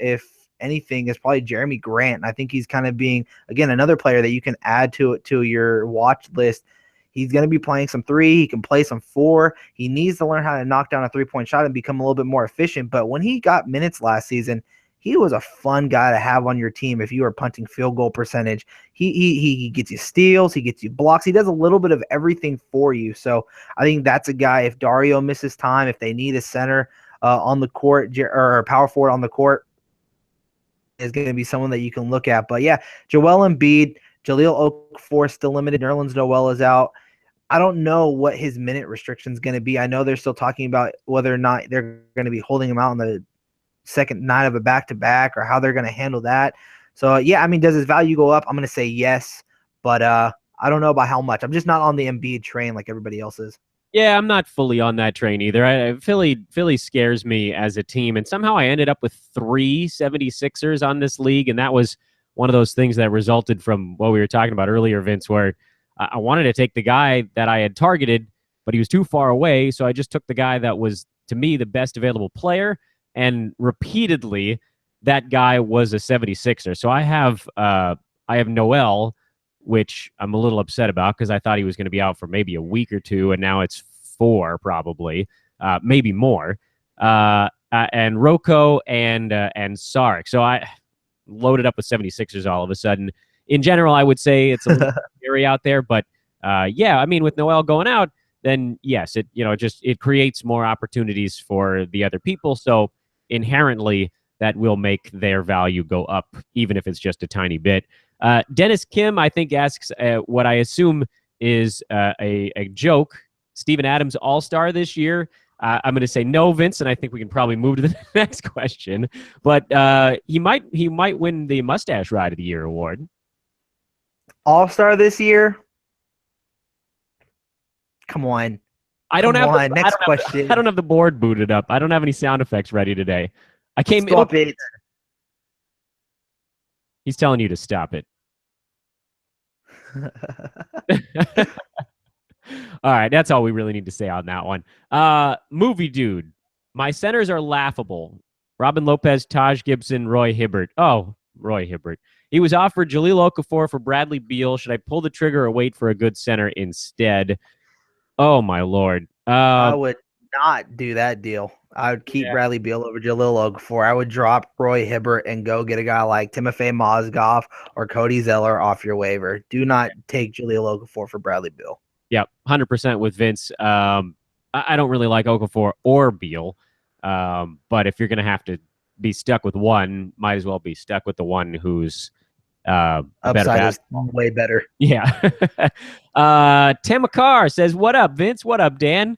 anything is probably Jeremy Grant. I think he's kind of being, again, another player that you can add to your watch list. He's going to be playing some 3. He can play some 4. He needs to learn how to knock down a 3-point shot and become a little bit more efficient. But when he got minutes last season, he was a fun guy to have on your team if you were punting field goal percentage. He gets you steals, he gets you blocks. He does a little bit of everything for you. So I think that's a guy, if Dario misses time, if they need a center on the court or a power forward on the court, is going to be someone that you can look at. But yeah, Joel Embiid, Jahlil Okafor still limited. Nerlens Noel is out. I don't know what his minute restriction is going to be. I know they're still talking about whether or not they're going to be holding him out on the second night of a back-to-back or how they're going to handle that. So, yeah, I mean, does his value go up? I'm going to say yes, but I don't know about how much. I'm just not on the Embiid train like everybody else is. Yeah, I'm not fully on that train either. Philly scares me as a team, and somehow I ended up with 3 76ers on this league, and that was one of those things that resulted from what we were talking about earlier, Vince, where I wanted to take the guy that I had targeted, but he was too far away, so I just took the guy that was, to me, the best available player, and repeatedly, that guy was a 76er. So I have Noel, which I'm a little upset about because I thought he was going to be out for maybe a week or 2, and now it's 4 probably, maybe more. and Rocco and Sark. So I loaded up with 76ers all of a sudden. In general, I would say it's a little scary out there, but yeah, I mean, with Noel going out, then yes, it creates more opportunities for the other people. So inherently, that will make their value go up, even if it's just a tiny bit. Dennis Kim, I think, asks what I assume is a joke. Steven Adams All-Star this year. I'm going to say no, Vince, and I think we can probably move to the next question. But he might win the Mustache Ride of the Year award. All-Star this year? Come on. Next question. I don't have the board booted up. I don't have any sound effects ready today. Stop it. He's telling you to stop it. All right, that's all we really need to say on that one. Movie dude. My centers are laughable. Robin Lopez, Taj Gibson, Roy Hibbert. Oh, Roy Hibbert. He was offered Jahlil Okafor for Bradley Beal. Should I pull the trigger or wait for a good center instead? Oh, my Lord. I would not do that deal. I would keep Bradley Beal over Jahlil Okafor. I would drop Roy Hibbert and go get a guy like Timofey Mozgov or Cody Zeller off your waiver. Do not take Jahlil Okafor for Bradley Beal. Yeah, 100% with Vince. I don't really like Okafor or Beal, but if you're going to have to be stuck with one, might as well be stuck with the one who's upside is way better. Yeah. Tamakar says, "What up, Vince? What up, Dan?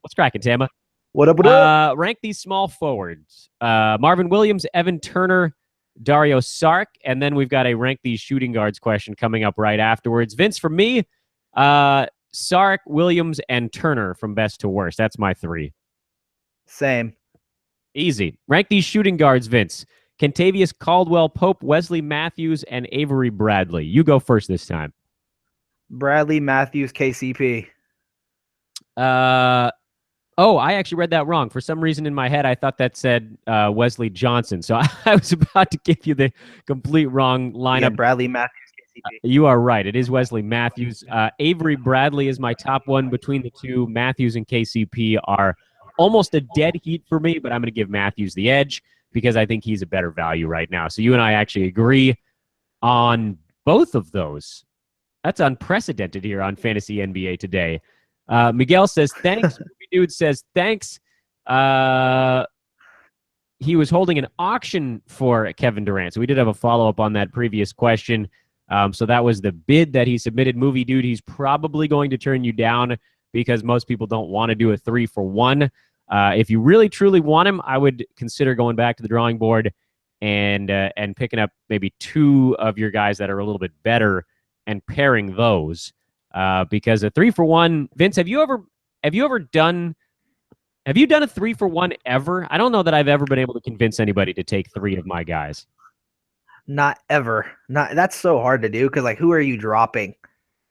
What's cracking, Tama? What up? Rank these small forwards: Marvin Williams, Evan Turner, Dario Sark, and then we've got a rank these shooting guards question coming up right afterwards. Vince, for me, Sark, Williams, and Turner from best to worst. That's my three. Same. Easy. Rank these shooting guards, Vince. Kentavious Caldwell-Pope, Wesley Matthews, and Avery Bradley. You go first this time. Bradley, Matthews, KCP. Oh, I actually read that wrong. For some reason in my head, I thought that said Wesley Johnson. So I was about to give you the complete wrong lineup. Yeah, Bradley, Matthews, KCP. You are right. It is Wesley Matthews. Avery Bradley is my top one between the two. Matthews and KCP are almost a dead heat for me, but I'm going to give Matthews the edge because I think he's a better value right now. So you and I actually agree on both of those. That's unprecedented here on Fantasy NBA today. Miguel says, thanks. Dude says, thanks. He was holding an auction for Kevin Durant. So we did have a follow-up on that previous question. So that was the bid that he submitted. Movie Dude, he's probably going to turn you down because most people don't want to do a 3-for-1. If you really, truly want him, I would consider going back to the drawing board and picking up maybe two of your guys that are a little bit better and pairing those. Because a 3-for-1, Vince, have you done a 3-for-1 ever? I don't know that I've ever been able to convince anybody to take three of my guys. Not ever. That's so hard to do because, like, who are you dropping?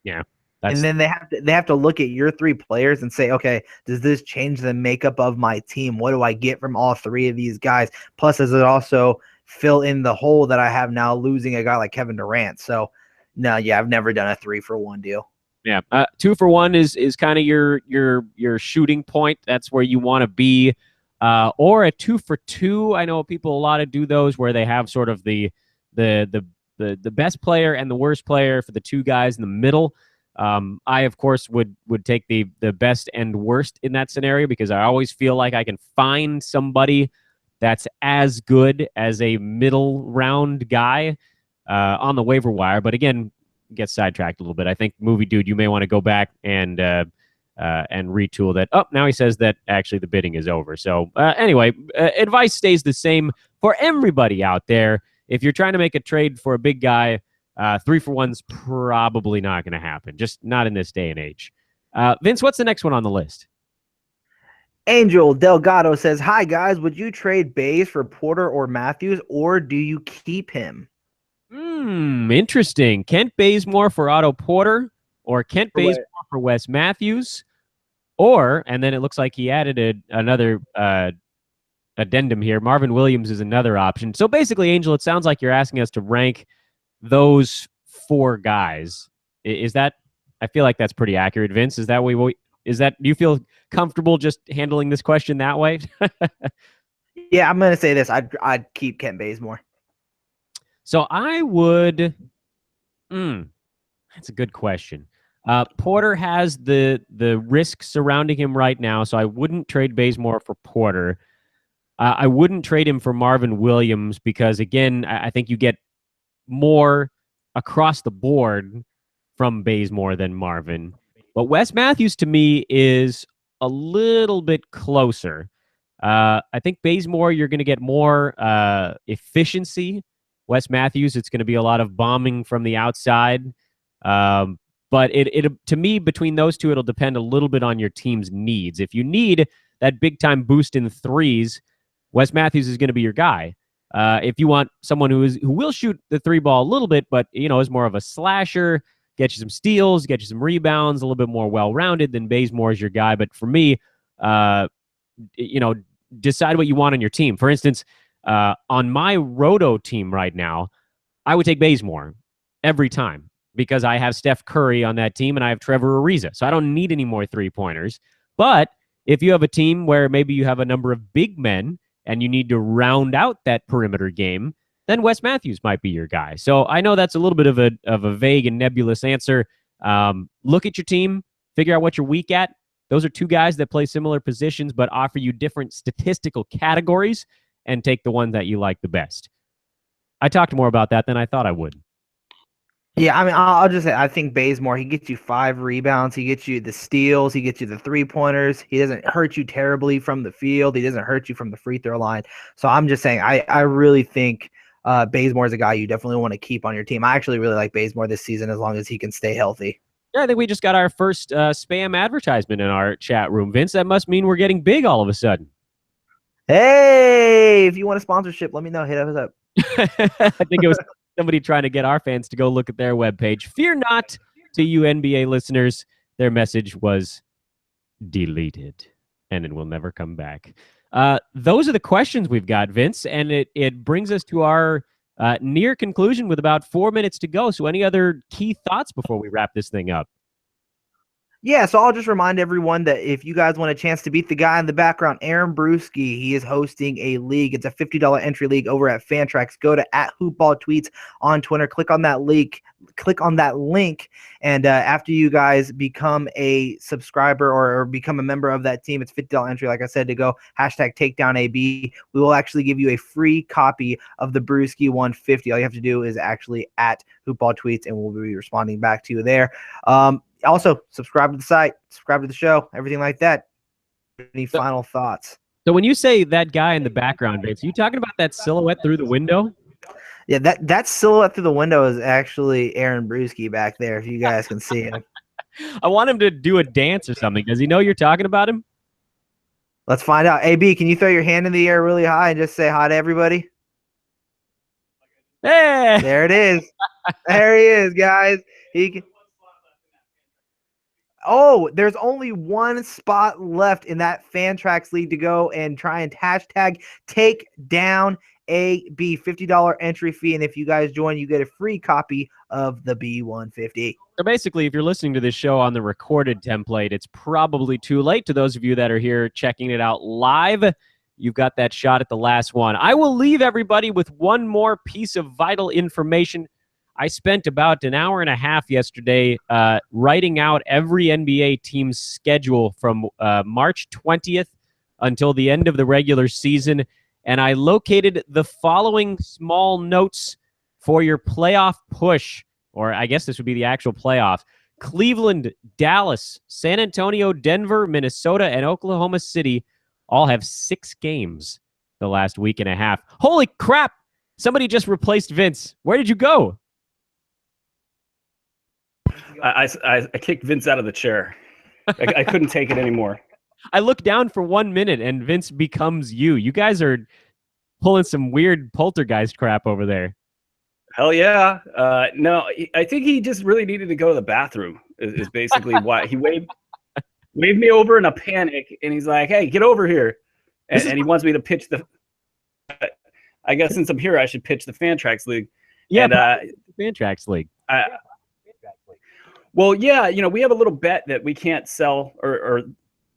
Yeah. And then they have to look at your three players and say, okay, does this change the makeup of my team? What do I get from all three of these guys? Plus, does it also fill in the hole that I have now losing a guy like Kevin Durant? So, no, yeah, I've never done a 3-for-1 deal. Yeah, 2-for-1 is kind of your shooting point. That's where you want to be. Or a 2-for-2. I know people a lot of do those where they have sort of the best player and the worst player for the two guys in the middle. I, of course, would take the best and worst in that scenario because I always feel like I can find somebody that's as good as a middle round guy on the waiver wire. But again, get sidetracked a little bit. I think, Movie Dude, you may want to go back and retool that. Oh, now he says that actually the bidding is over. So anyway, advice stays the same for everybody out there. If you're trying to make a trade for a big guy, 3-for-1's probably not going to happen. Just not in this day and age. Vince, what's the next one on the list? Angel Delgado says, hi, guys. Would you trade Bays for Porter or Matthews, or do you keep him? Interesting. Kent Bazemore for Otto Porter, or Kent Bazemore for Wes Matthews, or, and then it looks like he added another addendum here. Marvin Williams is another option. So basically, Angel, it sounds like you're asking us to rank those four guys. Is that? I feel like that's pretty accurate, Vince. Is that Do you feel comfortable just handling this question that way? Yeah, I'm gonna say this. I'd keep Kent Bazemore. So I would. That's a good question. Porter has the risk surrounding him right now, so I wouldn't trade Bazemore for Porter. I wouldn't trade him for Marvin Williams because, again, I think you get more across the board from Bazemore than Marvin. But Wes Matthews, to me, is a little bit closer. I think Bazemore, you're going to get more efficiency. Wes Matthews, it's going to be a lot of bombing from the outside. But it to me, between those two, it'll depend a little bit on your team's needs. If you need that big-time boost in threes, Wes Matthews is going to be your guy. If you want someone who will shoot the three ball a little bit, but is more of a slasher, get you some steals, get you some rebounds, a little bit more well-rounded, then Bazemore is your guy. But for me, decide what you want on your team. For instance, on my Roto team right now, I would take Bazemore every time because I have Steph Curry on that team and I have Trevor Ariza. So I don't need any more three-pointers. But if you have a team where maybe you have a number of big men and you need to round out that perimeter game, then Wes Matthews might be your guy. So I know that's a little bit of a vague and nebulous answer. Look at your team, figure out what you're weak at. Those are two guys that play similar positions but offer you different statistical categories, and take the one that you like the best. I talked more about that than I thought I would. Yeah, I mean, I'll just say I think Bazemore, he gets you 5 rebounds, he gets you the steals, he gets you the three-pointers. He doesn't hurt you terribly from the field. He doesn't hurt you from the free throw line. So I'm just saying I really think Bazemore is a guy you definitely want to keep on your team. I actually really like Bazemore this season as long as he can stay healthy. Yeah, I think we just got our first spam advertisement in our chat room, Vince. That must mean we're getting big all of a sudden. Hey, if you want a sponsorship, let me know. Hit us up. I think it was somebody trying to get our fans to go look at their webpage. Fear not, to you NBA listeners. Their message was deleted, and it will never come back. Those are the questions we've got, Vince, and it brings us to our near conclusion with about 4 minutes to go. So any other key thoughts before we wrap this thing up? Yeah, so I'll just remind everyone that if you guys want a chance to beat the guy in the background, Aaron Brewski, he is hosting a league. It's a $50 entry league over at Fantrax. Go to @HoopBallTweets on Twitter. Click on that link. And after you guys become a subscriber or become a member of that team, it's $50 entry, like I said, to go #TakedownAB. We will actually give you a free copy of the Brewski 150. All you have to do is actually @HoopBallTweets, and we'll be responding back to you there. Also, subscribe to the site, subscribe to the show, everything like that. Any final thoughts? So when you say that guy in the background, Vince, are you talking about that silhouette through the window? Yeah, that silhouette through the window is actually Aaron Brewski back there, if you guys can see him. I want him to do a dance or something. Does he know you're talking about him? Let's find out. AB, can you throw your hand in the air really high and just say hi to everybody? Hey! There it is. There he is, guys. He can... Oh, there's only one spot left in that Fantrax league to go and try and #TakedownAB, $50 entry fee. And if you guys join, you get a free copy of the B150. So basically, if you're listening to this show on the recorded template, it's probably too late. To those of you that are here checking it out live, you've got that shot at the last one. I will leave everybody with one more piece of vital information. I spent about an hour and a half yesterday writing out every NBA team's schedule from March 20th until the end of the regular season, and I located the following small notes for your playoff push, or I guess this would be the actual playoff. Cleveland, Dallas, San Antonio, Denver, Minnesota, and Oklahoma City all have 6 games the last week and a half. Holy crap! Somebody just replaced Vince. Where did you go? I kicked Vince out of the chair. I couldn't take it anymore. I look down for 1 minute and Vince becomes you. You guys are pulling some weird poltergeist crap over there. Hell yeah. No, I think he just really needed to go to the bathroom is basically why. He waved me over in a panic, and he's like, hey, get over here. And he wants me to pitch the – I guess since I'm here, I should pitch the Fantrax League. Yeah, and, Fantrax League. Well, yeah, we have a little bet that we can't sell, or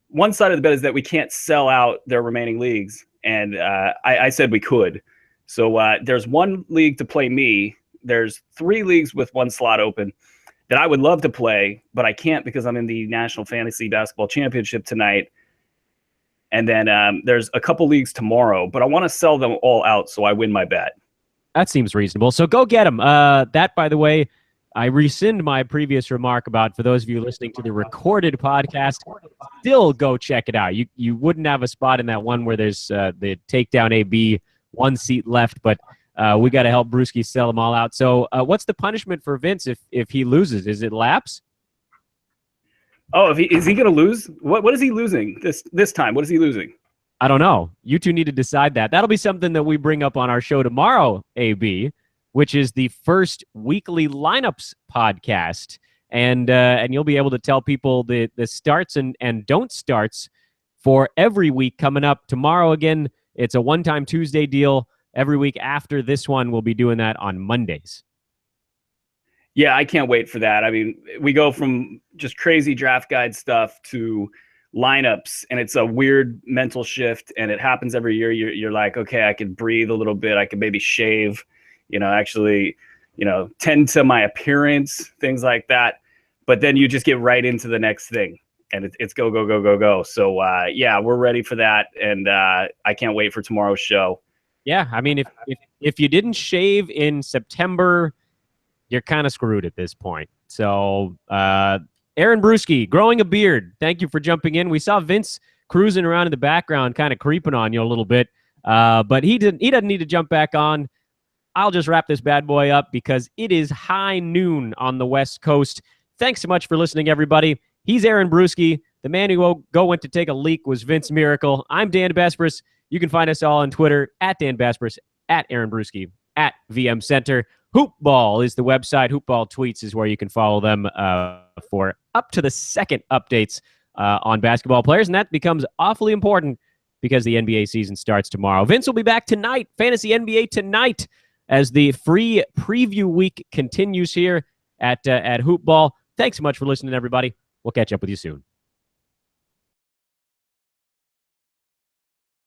one side of the bet is that we can't sell out their remaining leagues. And I said we could. So there's one league to play me. There's 3 leagues with 1 slot open that I would love to play, but I can't because I'm in the National Fantasy Basketball Championship tonight. And then there's a couple leagues tomorrow, but I want to sell them all out so I win my bet. That seems reasonable. So go get them. That, by the way, I rescind my previous remark about, for those of you listening to the recorded podcast, still go check it out. You wouldn't have a spot in that one where there's the Takedown AB, 1 seat left, but we got to help Brewski sell them all out. So what's the punishment for Vince if he loses? Is it laps? Oh, is he going to lose? What is he losing this time? What is he losing? I don't know. You two need to decide that. That'll be something that we bring up on our show tomorrow, AB, which is the first weekly lineups podcast. And you'll be able to tell people the starts and don't starts for every week coming up. Tomorrow, again, it's a one-time Tuesday deal. Every week after this one, we'll be doing that on Mondays. Yeah, I can't wait for that. I mean, we go from just crazy draft guide stuff to lineups, and it's a weird mental shift, and it happens every year. You're like, okay, I could breathe a little bit. I could maybe shave, actually, tend to my appearance, things like that. But then you just get right into the next thing, and it's go, go, go, go, go. So, yeah, we're ready for that, and I can't wait for tomorrow's show. Yeah, I mean, if you didn't shave in September, you're kind of screwed at this point. So, Aaron Brewski, growing a beard, thank you for jumping in. We saw Vince cruising around in the background, kind of creeping on you a little bit, but he doesn't need to jump back on. I'll just wrap this bad boy up because it is high noon on the West Coast. Thanks so much for listening, everybody. He's Aaron Brewski. The man who went to take a leak was Vince Miracle. I'm Dan Besbris. You can find us all on Twitter, at Dan Besbris, at Aaron Brewski, at VM Center. Hoopball is the website. Hoopball Tweets is where you can follow them for up to the second updates on basketball players, and that becomes awfully important because the NBA season starts tomorrow. Vince will be back tonight, Fantasy NBA tonight, as the free preview week continues here at Hoopball. Thanks so much for listening, everybody. We'll catch up with you soon.